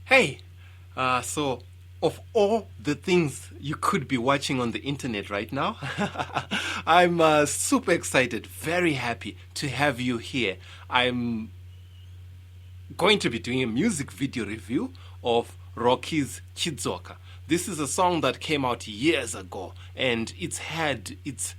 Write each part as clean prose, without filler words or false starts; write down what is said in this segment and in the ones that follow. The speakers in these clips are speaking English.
Hey, so of all the things you could be watching on the internet right now, I'm super excited, very happy to have you here. I'm going to be doing a music video review of Rocky's Chidzoka. This is a song that came out years ago, and it's had its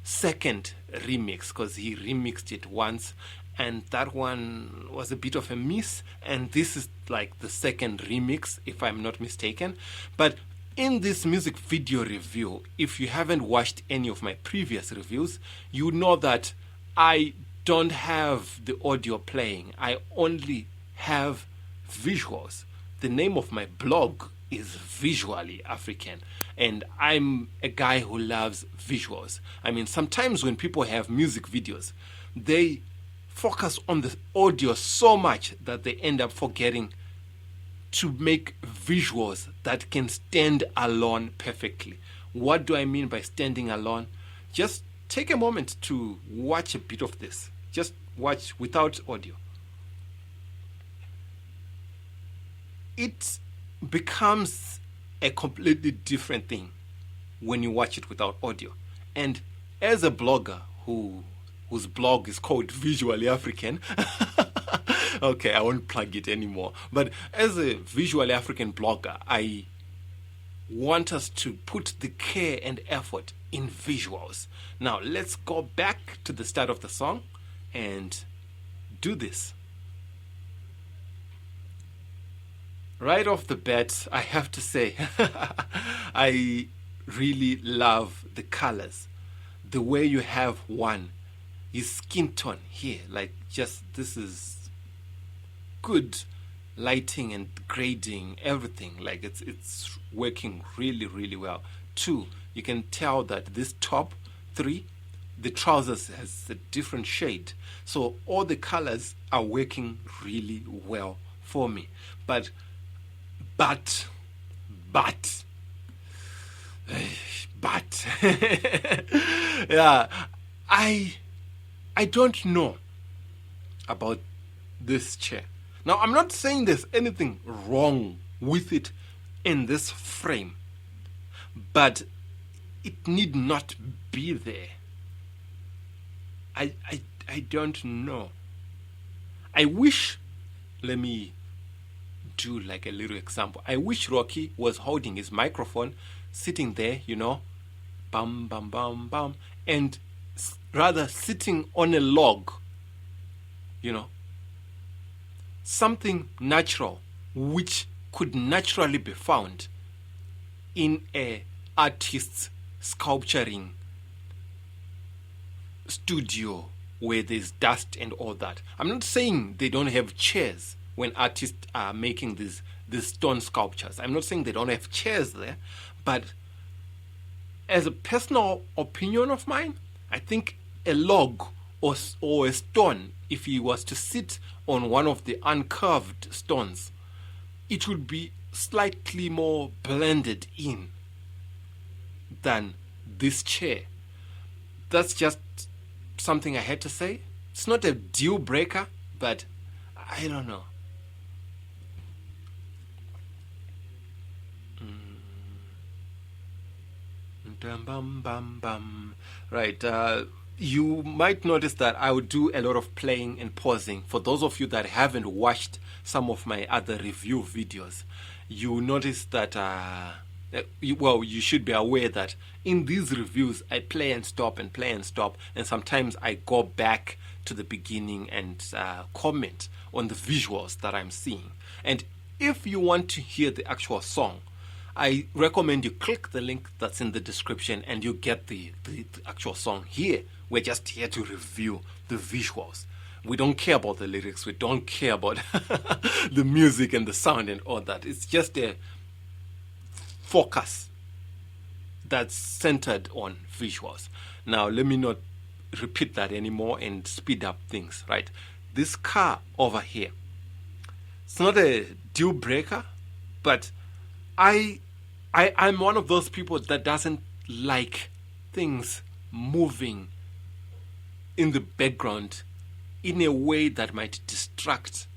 second remix because he remixed it once, and that one was a bit of a miss, and this is like the second remix if I'm not mistaken. But in this music video review, if you haven't watched any of my previous reviews, you know that I don't have the audio playing. I only have visuals. The name of my blog is Visually African, and I'm a guy who loves visuals. I mean, sometimes when people have music videos, they focus on the audio so much that they end up forgetting to make visuals that can stand alone perfectly. What do I mean by standing alone? Just take a moment to watch a bit of this. Just watch without audio. It becomes a completely different thing when you watch it without audio. And as a blogger whose blog is called Visually African, okay, I won't plug it anymore. But as a Visually African blogger, I want us to put the care and effort in visuals. Now, let's go back to the start of the song and do this. Right off the bat, I have to say, I really love the colors. The way you have one, his skin tone here, like just this is good lighting and grading, everything. Like it's working really, really well. Two, you can tell that this top. Three, the trousers has a different shade. So all the colors are working really well for me. But yeah, I don't know about this chair. Now, I'm not saying there's anything wrong with it in this frame, but it need not be there. I don't know. I wish, let me do like a little example. I wish Rocky was holding his microphone, sitting there, bum, bum, bum, bum, and rather sitting on a log, something natural which could naturally be found in a artist's sculpturing studio where there's dust and all that. I'm not saying they don't have chairs when artists are making these stone sculptures. I'm not saying they don't have chairs there, but as a personal opinion of mine, I think a log or a stone, if he was to sit on one of the uncurved stones, it would be slightly more blended in than this chair. That's just something I had to say. It's not a deal breaker, but I don't know. Right, you might notice that I would do a lot of playing and pausing. For those of you that haven't watched some of my other review videos, you notice that you should be aware that in these reviews I play and stop, and sometimes I go back to the beginning and comment on the visuals that I'm seeing. And if you want to hear the actual song, I recommend you click the link that's in the description and you get the actual song. Here, we're just here to review the visuals. We don't care about the lyrics. We don't care about the music and the sound and all that. It's just a focus that's centered on visuals. Now, let me not repeat that anymore and speed up things, right? This car over here, it's not a deal breaker, but I'm one of those people that doesn't like things moving in the background in a way that might distract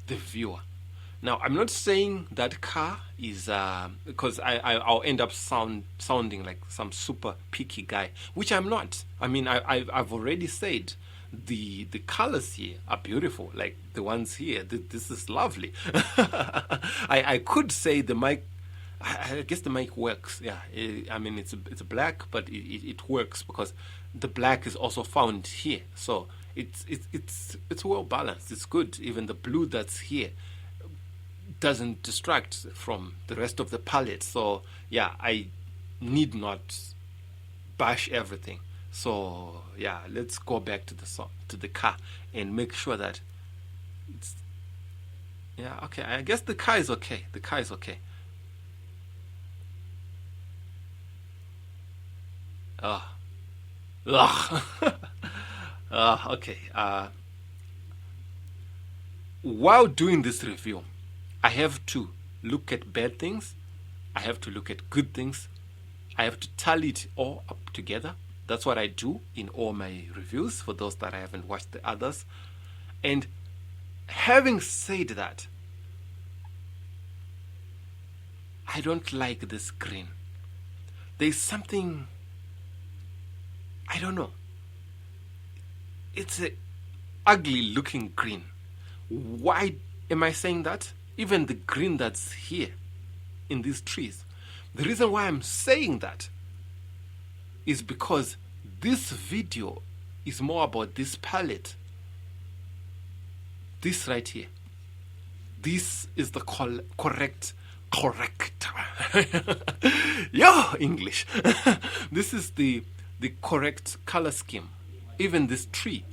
the viewer. Now, I'm not saying that car is because I'll end up sounding like some super picky guy, which I'm not. I mean, I've already said the colors here are beautiful, like the ones here. This is lovely. I could say the mic. I guess the mic works. Yeah, I mean it's black, but it works because the black is also found here. So it's well balanced. It's good. Even the blue that's here doesn't distract from the rest of the palette. So yeah, I need not bash everything. So yeah, let's go back to the car and make sure that it's, yeah, okay. I guess the car is okay. The car is okay. Ah, ugh. Okay. While doing this review, I have to look at bad things, I have to look at good things, I have to tally it all up together. That's what I do in all my reviews, for those that I haven't watched the others. And having said that, I don't like this green. There's something, I don't know. It's a ugly looking green. Why am I saying that? Even the green that's here in these trees. The reason why I'm saying that is because this video is more about this palette. This right here. This is the correct. Yo, English. This is the correct color scheme. Even this tree,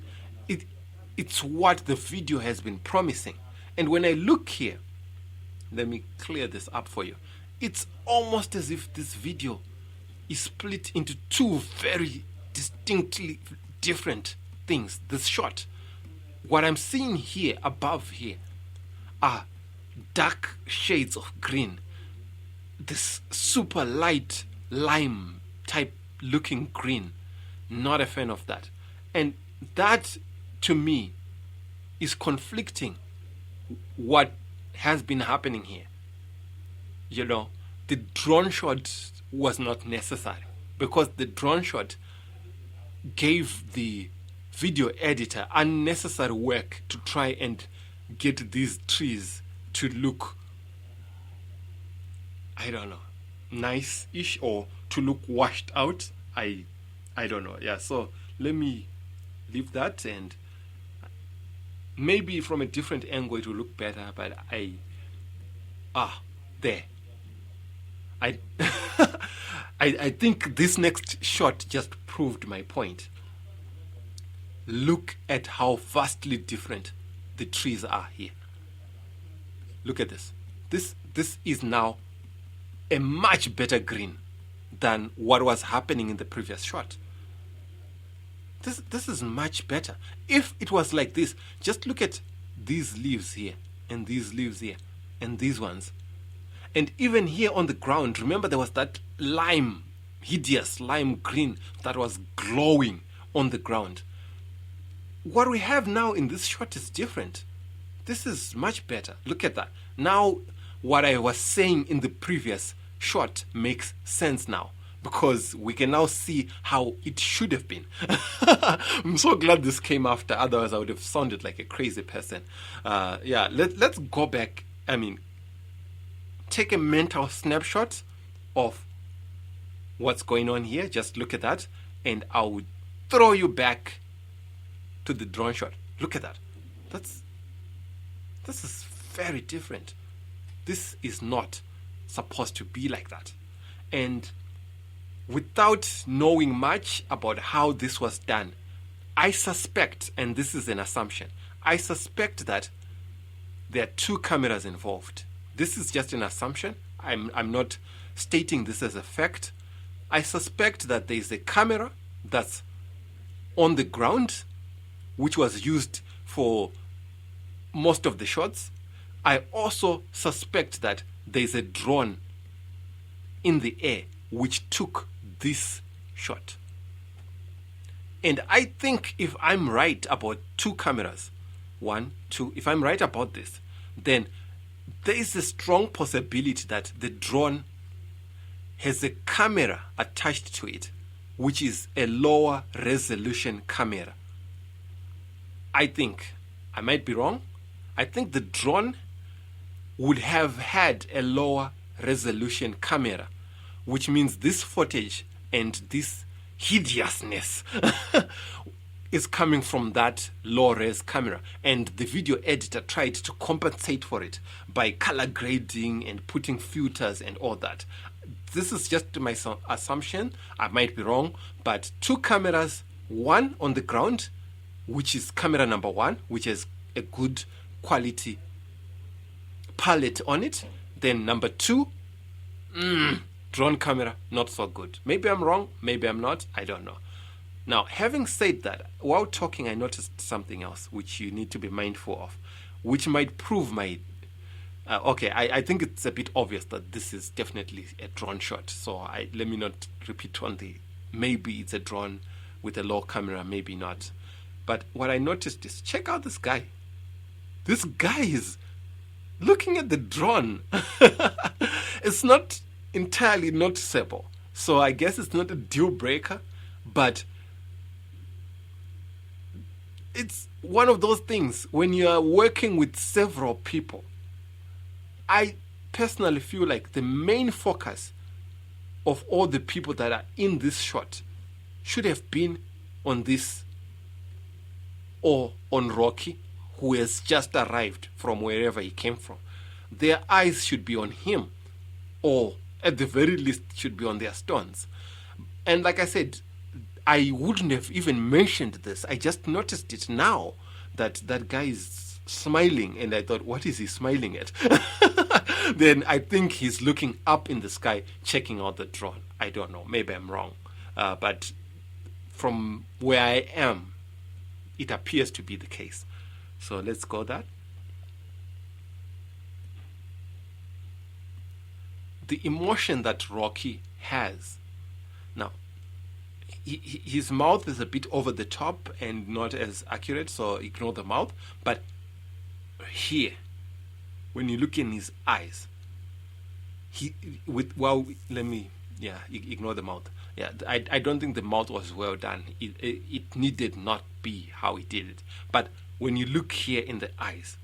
it's what the video has been promising. And when I look here, let me clear this up for you. It's almost as if this video is split into two very distinctly different things. This shot, what I'm seeing here above here are dark shades of green, this super light lime type looking green. Not a fan of that. And that to me is conflicting what has been happening here. You know, the drone shot was not necessary because the drone shot gave the video editor unnecessary work to try and get these trees to look, I don't know, nice-ish or to look washed out. I don't know. Yeah, so let me leave that, and maybe from a different angle it will look better, but there. I think this next shot just proved my point. Look at how vastly different the trees are here. Look at this. This is now a much better green than what was happening in the previous shot. This is much better. If it was like this, just look at these leaves here, and these leaves here, and these ones. And even here on the ground, remember there was that lime, hideous lime green that was glowing on the ground. What we have now in this shot is different. This is much better. Look at that. Now, what I was saying in the previous shot makes sense now, because we can now see how it should have been. I'm so glad this came after, otherwise I would have sounded like a crazy person. Yeah, let's go back. I mean, take a mental snapshot of what's going on here. Just look at that, and I would throw you back to the drone shot. Look at that. This is very different. This is not supposed to be like that. And without knowing much about how this was done, I suspect, and this is an assumption, I suspect that there are two cameras involved. This is just an assumption. I'm not stating this as a fact. I suspect that there is a camera that's on the ground, which was used for most of the shots. I also suspect that there is a drone in the air which took this shot. And I think if I'm right about two cameras, one, two, if I'm right about this, then there is a strong possibility that the drone has a camera attached to it, which is a lower resolution camera. I think, I might be wrong, I think the drone would have had a lower resolution camera, which means this footage and this hideousness is coming from that low res camera, and the video editor tried to compensate for it by color grading and putting filters and all that. This is just my assumption, I might be wrong, but two cameras, one on the ground, which is camera number one, which has a good quality palette on it. Then number two, drone camera, not so good. Maybe I'm wrong, maybe I'm not, I don't know. Now, having said that, while talking, I noticed something else which you need to be mindful of, which might prove my... I think it's a bit obvious that this is definitely a drone shot. So let me not repeat on the maybe it's a drone with a low camera, maybe not. But what I noticed is, check out this guy. This guy is looking at the drone. It's not entirely noticeable. So I guess it's not a deal breaker, but it's one of those things when you are working with several people. I personally feel like the main focus of all the people that are in this shot should have been on this, or on Rocky, who has just arrived from wherever he came from. Their eyes should be on him, or at the very least should be on their stones. And like I said, I wouldn't have even mentioned this. I just noticed it now that that guy is smiling, and I thought, what is he smiling at? Then I think he's looking up in the sky, checking out the drone. I don't know, maybe I'm wrong. But from where I am, it appears to be the case. So let's go that. The emotion that Rocky has. Now, his mouth is a bit over the top and not as accurate, so ignore the mouth. But here, when you look in his eyes, ignore the mouth. Yeah, I don't think the mouth was well done. It needed not be how he did it. But when you look here in the eyes,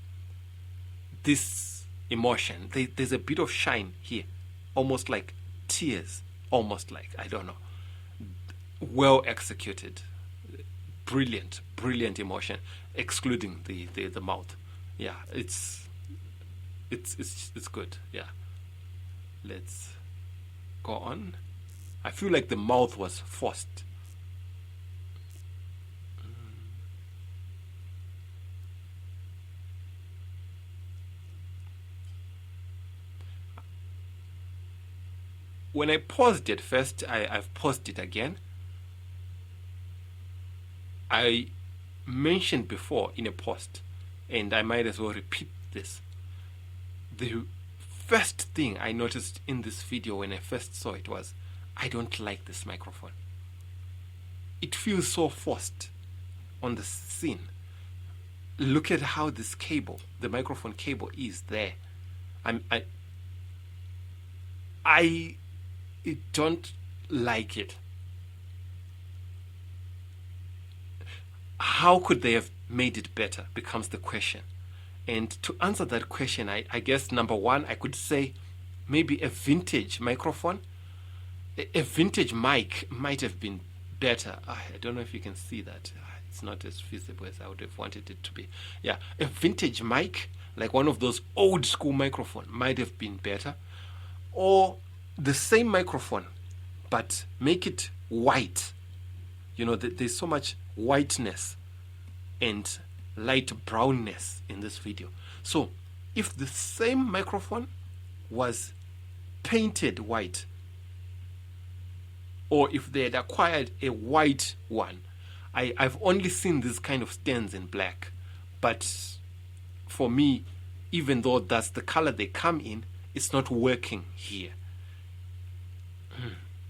this emotion, there's a bit of shine here, almost like tears, almost like, I don't know. Well executed, brilliant emotion, excluding the mouth. Yeah, it's good. Yeah, let's go on. I feel like the mouth was forced. When I paused it first, I've paused it again. I mentioned before in a post, and I might as well repeat this. The first thing I noticed in this video when I first saw it was, I don't like this microphone. It feels so forced on the scene. Look at how this cable, the microphone cable, is there. I don't like it. How could they have made it better becomes the question. And to answer that question, I guess number one, I could say maybe a vintage microphone. A vintage mic might have been better. I don't know if you can see that. It's not as visible as I would have wanted it to be. Yeah, a vintage mic, like one of those old school microphones, might have been better. Or the same microphone, but make it white. You know, there's so much whiteness and light brownness in this video. So if the same microphone was painted white, or if they had acquired a white one, I've only seen this kind of stands in black, but for me, even though that's the color they come in, it's not working here.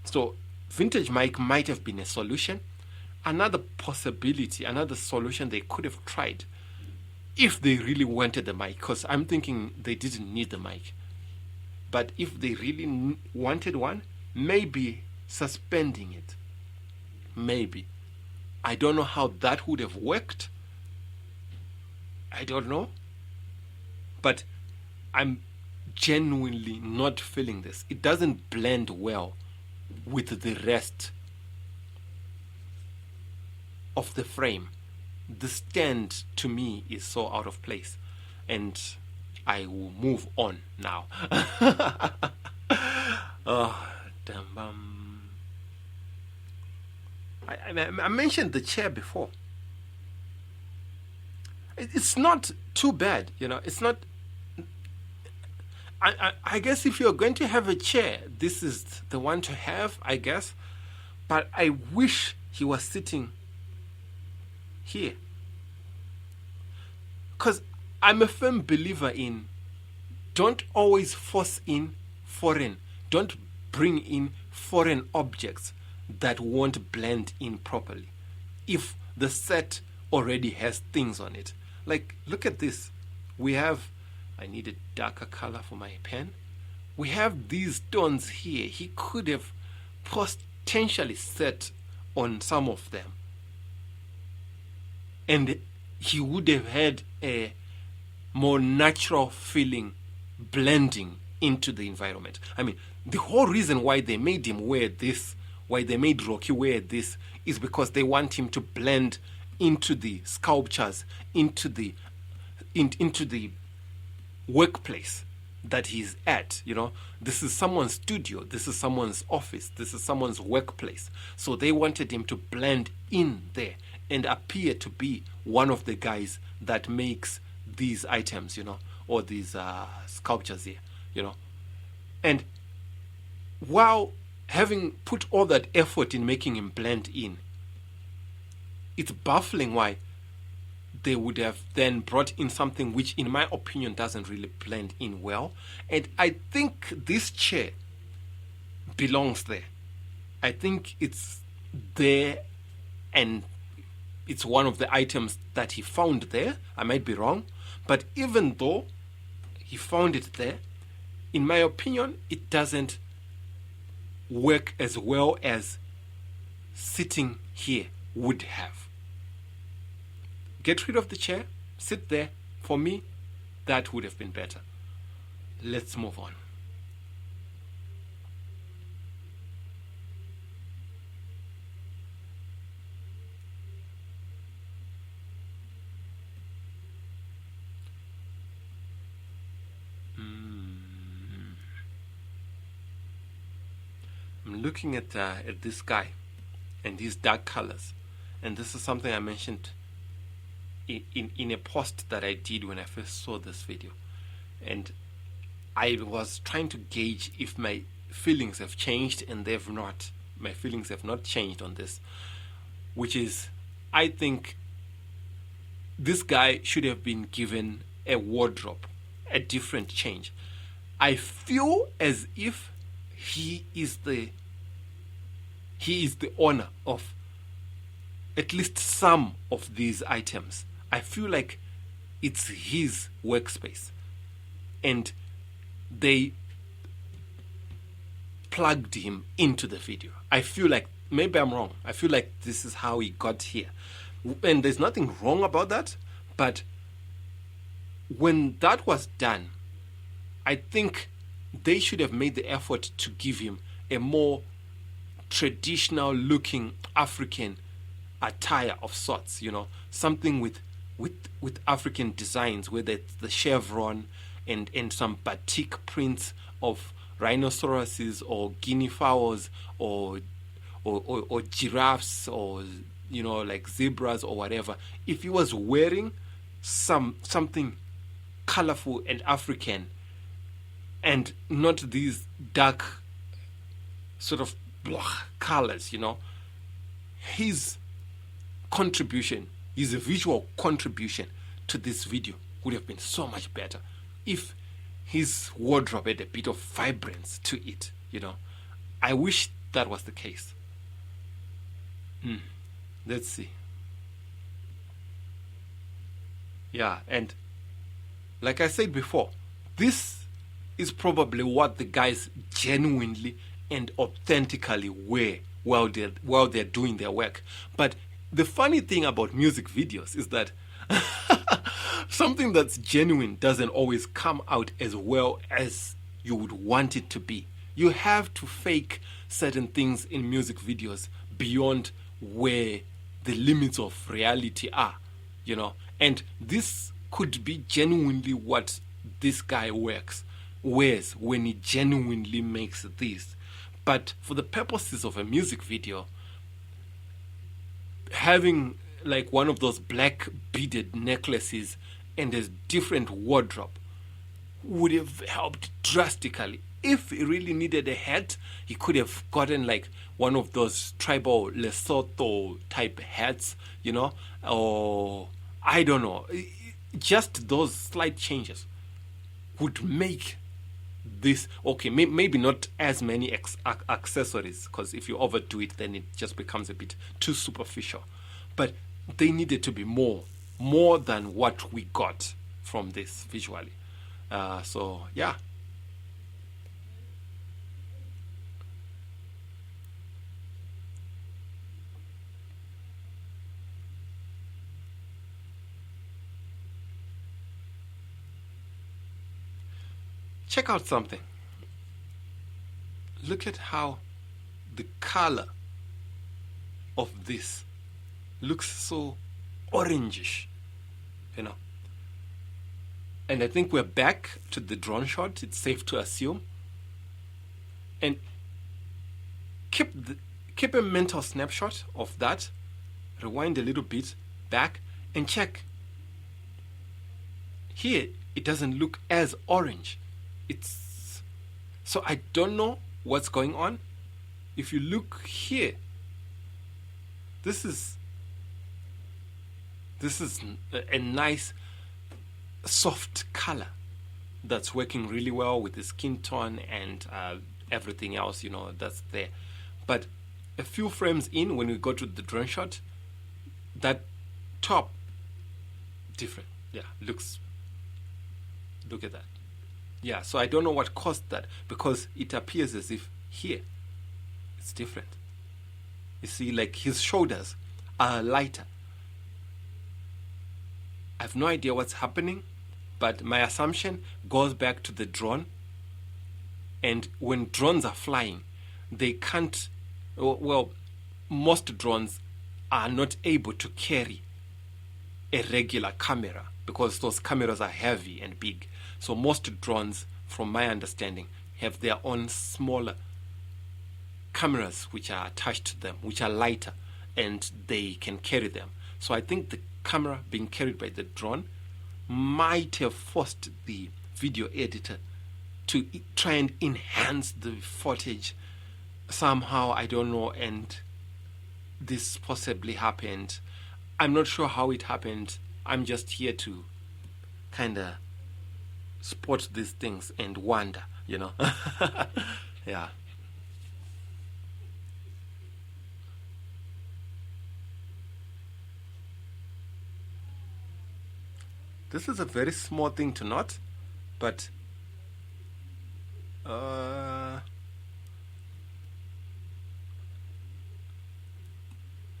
So vintage mic might have been a solution. Another possibility, another solution they could have tried if they really wanted the mic, because I'm thinking they didn't need the mic, but if they really wanted one, maybe suspending it, maybe. I don't know how that would have worked. I don't know. But I'm genuinely not feeling this. It doesn't blend well with the rest of the frame. The stand to me is so out of place, and I will move on now. Oh, damn. I mentioned the chair before. It's not too bad, it's not. I guess if you're going to have a chair, this is the one to have, I guess. But I wish he was sitting here. Because I'm a firm believer in don't always force in foreign. Don't bring in foreign objects that won't blend in properly if the set already has things on it. Like, look at this. I need a darker color for my pen. We have these stones here. He could have potentially set on some of them, and he would have had a more natural feeling blending into the environment. I mean, the whole reason why they made him wear this, why they made Rocky wear this, is because they want him to blend into the sculptures, into the workplace that he's at. This is someone's studio, this is someone's office, this is someone's workplace. So they wanted him to blend in there and appear to be one of the guys that makes these items, or these sculptures here, And while having put all that effort in making him blend in, it's baffling why they would have then brought in something which, in my opinion, doesn't really blend in well. And I think this chair belongs there. I think it's there, and it's one of the items that he found there. I might be wrong. But even though he found it there, in my opinion, it doesn't work as well as sitting here would have. Get rid of the chair, sit there. For me, that would have been better. Let's move on. I'm looking at this guy and these dark colors, and this is something I mentioned in a post that I did when I first saw this video, and I was trying to gauge if my feelings have changed, and they've not. My feelings have not changed on this, which is, I think this guy should have been given a wardrobe, a different change. I feel as if he is the owner of at least some of these items. I feel like it's his workspace, and they plugged him into the video. I feel like, maybe I'm wrong, I feel like this is how he got here, and there's nothing wrong about that. But when that was done, I think they should have made the effort to give him a more traditional looking African attire of sorts, something with African designs, whether it's the chevron and some batik prints of rhinoceroses or guinea fowls or giraffes, or like zebras or whatever. If he was wearing something colorful and African, and not these dark sort of colors, his contribution, his visual contribution to this video would have been so much better if his wardrobe had a bit of vibrance to it. I wish that was the case. Let's see. Yeah, and like I said before, this is probably what the guys genuinely and authentically wear while they're doing their work. But the funny thing about music videos is that something that's genuine doesn't always come out as well as you would want it to be. You have to fake certain things in music videos beyond where the limits of reality are, And this could be genuinely what this guy wears when he genuinely makes this. But for the purposes of a music video, having like one of those black beaded necklaces and a different wardrobe would have helped drastically. If he really needed a hat, he could have gotten like one of those tribal Lesotho type hats, or I don't know. Just those slight changes would make this okay. Maybe not as many accessories, because if you overdo it, then it just becomes a bit too superficial. But they needed to be more than what we got from this visually. So yeah. Check out something. Look at how the color of this looks so orangish, And I think we're back to the drone shot, it's safe to assume. And keep a mental snapshot of that. Rewind a little bit back and check. Here, it doesn't look as orange. So I don't know what's going on. If you look here, this is a nice soft color that's working really well with the skin tone and everything else, that's there. But a few frames in, when we go to the drone shot, that top different. Yeah, look at that. Yeah, so I don't know what caused that, because it appears as if here it's different. You see, like his shoulders are lighter. I have no idea what's happening, but my assumption goes back to the drone. And when drones are flying, they can't, most drones are not able to carry a regular camera because those cameras are heavy and big. So most drones, from my understanding, have their own smaller cameras which are attached to them, which are lighter, and they can carry them. So I think the camera being carried by the drone might have forced the video editor to try and enhance the footage somehow, I don't know, and this possibly happened. I'm not sure how it happened. I'm just here to kind of spot these things and wonder, Yeah. This is a very small thing to note, but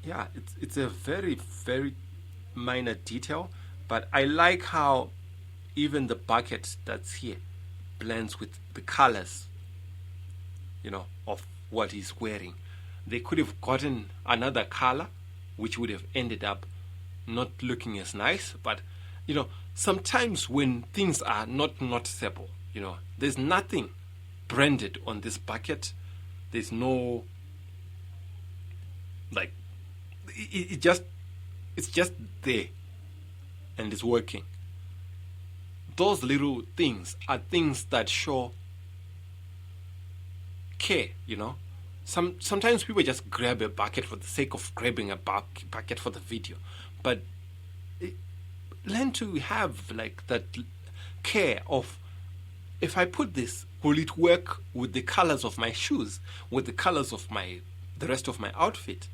yeah, it's a very, very minor detail, but I like how even the bucket that's here blends with the colors, of what he's wearing. They could have gotten another color, which would have ended up not looking as nice, but sometimes when things are not noticeable, there's nothing branded on this bucket. There's no, like, it's just there and it's working. Those little things are things that show care, Sometimes people just grab a bucket for the sake of grabbing a bucket for the video, but learn to have like that care of, if I put this, will it work with the colors of my shoes, with the colors of the rest of my outfit?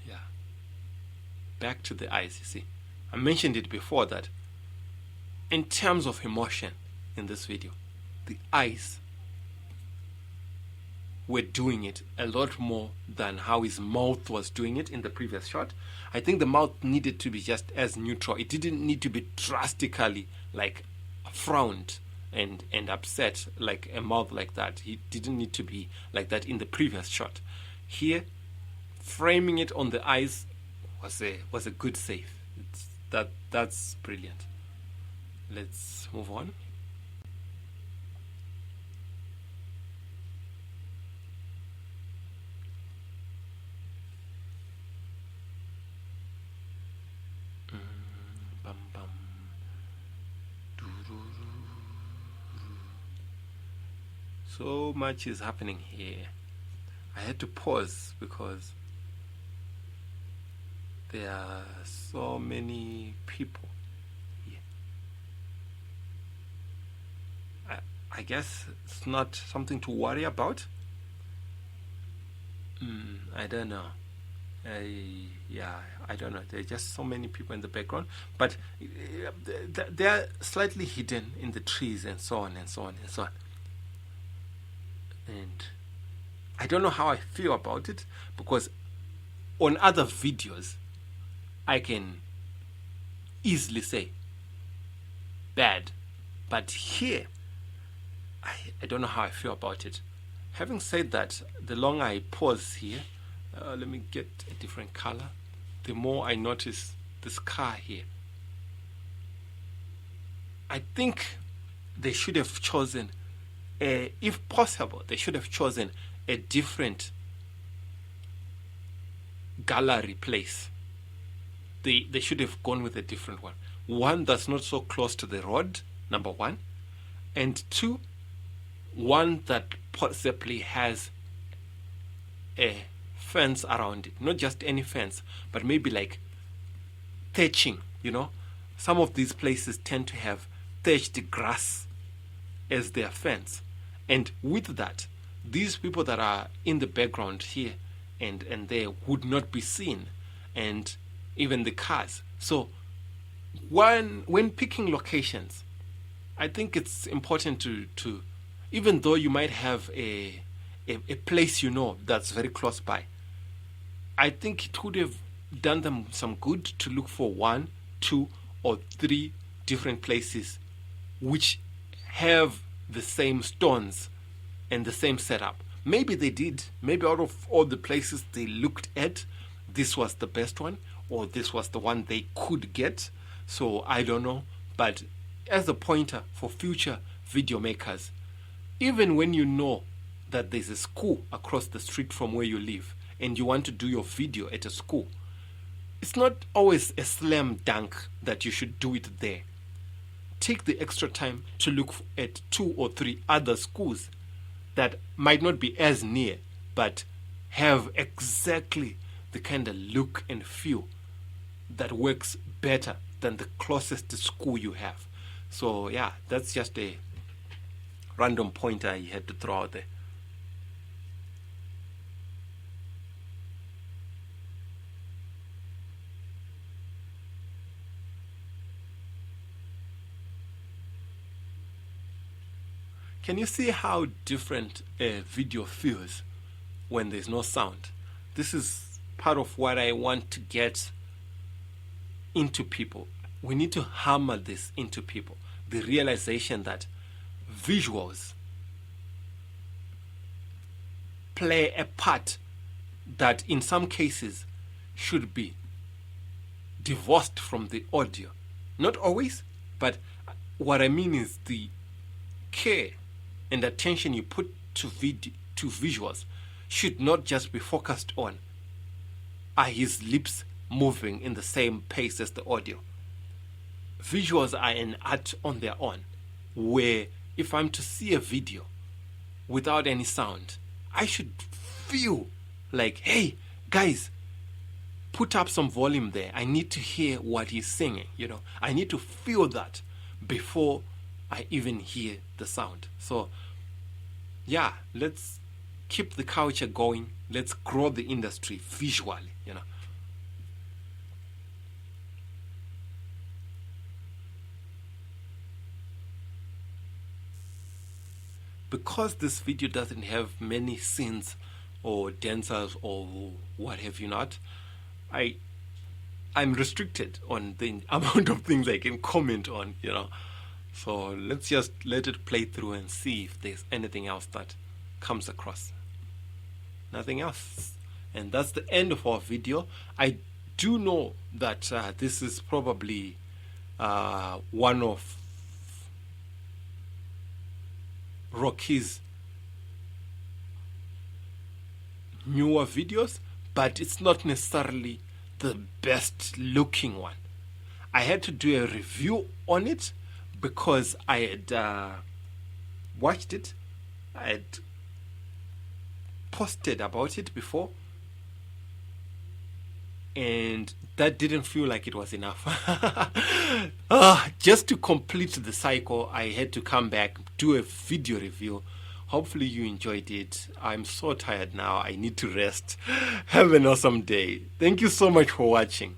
Yeah. Back to the eyes, you see. I mentioned it before that in terms of emotion in this video, the eyes were doing it a lot more than how his mouth was doing it in the previous shot. I think the mouth needed to be just as neutral. It didn't need to be drastically like frowned and upset like a mouth like that. He didn't need to be like that in the previous shot. Here, framing it on the eyes was a good save. That's brilliant. Let's move on. So much is happening here. I had to pause because there are so many people here. I guess it's not something to worry about. I don't know. I don't know. There are just so many people in the background, but they are slightly hidden in the trees and so on and so on and so on. And I don't know how I feel about it, because on other videos I can easily say bad, but here I don't know how I feel about it. Having said that, the longer I pause here, let me get a different color, the more I notice this car here. I think they should have chosen, if possible, they should have chosen a different gallery place. They should have gone with a different one. One that's not so close to the road, number one. And two, one that possibly has a fence around it. Not just any fence, but maybe like thatching, you know. Some of these places tend to have thatched grass as their fence. And with that, these people that are in the background here and there would not be seen, and even the cars. So when picking locations, I think it's important to even though you might have a place that's very close by, I think it would have done them some good to look for 1, 2, or 3 different places which have the same stones and the same setup. Maybe they did. Maybe out of all the places they looked at, this was the best one, or this was the one they could get. So I don't know. But as a pointer for future video makers, even when you know that there's a school across the street from where you live and you want to do your video at a school, it's not always a slam dunk that you should do it there. Take the extra time to look at 2 or 3 other schools that might not be as near, but have exactly the kind of look and feel that works better than the closest school you have. So yeah, that's just a random pointer I had to throw out there. Can you see how different a video feels when there's no sound? This is part of what I want to get into people. We need to hammer this into people. The realization that visuals play a part that in some cases should be divorced from the audio. Not always, but what I mean is the care and attention you put to visuals should not just be focused on, are his lips moving in the same pace as the audio? Visuals are an art on their own, where if I'm to see a video without any sound, I should feel like, hey, guys, put up some volume there. I need to hear what he's singing, I need to feel that before I even hear the sound. So yeah, let's keep the culture going. Let's grow the industry visually, because this video doesn't have many scenes or dancers or what have you not, I'm restricted on the amount of things I can comment on, you know. So let's just let it play through and see if there's anything else that comes across. Nothing else. And that's the end of our video. I do know that this is probably one of Rocky's newer videos, but it's not necessarily the best looking one. I had to do a review on it because I had watched it. I had posted about it before, and that didn't feel like it was enough. Just to complete the cycle, I had to come back, do a video review. Hopefully you enjoyed it. I'm so tired now. I need to rest. Have an awesome day. Thank you so much for watching.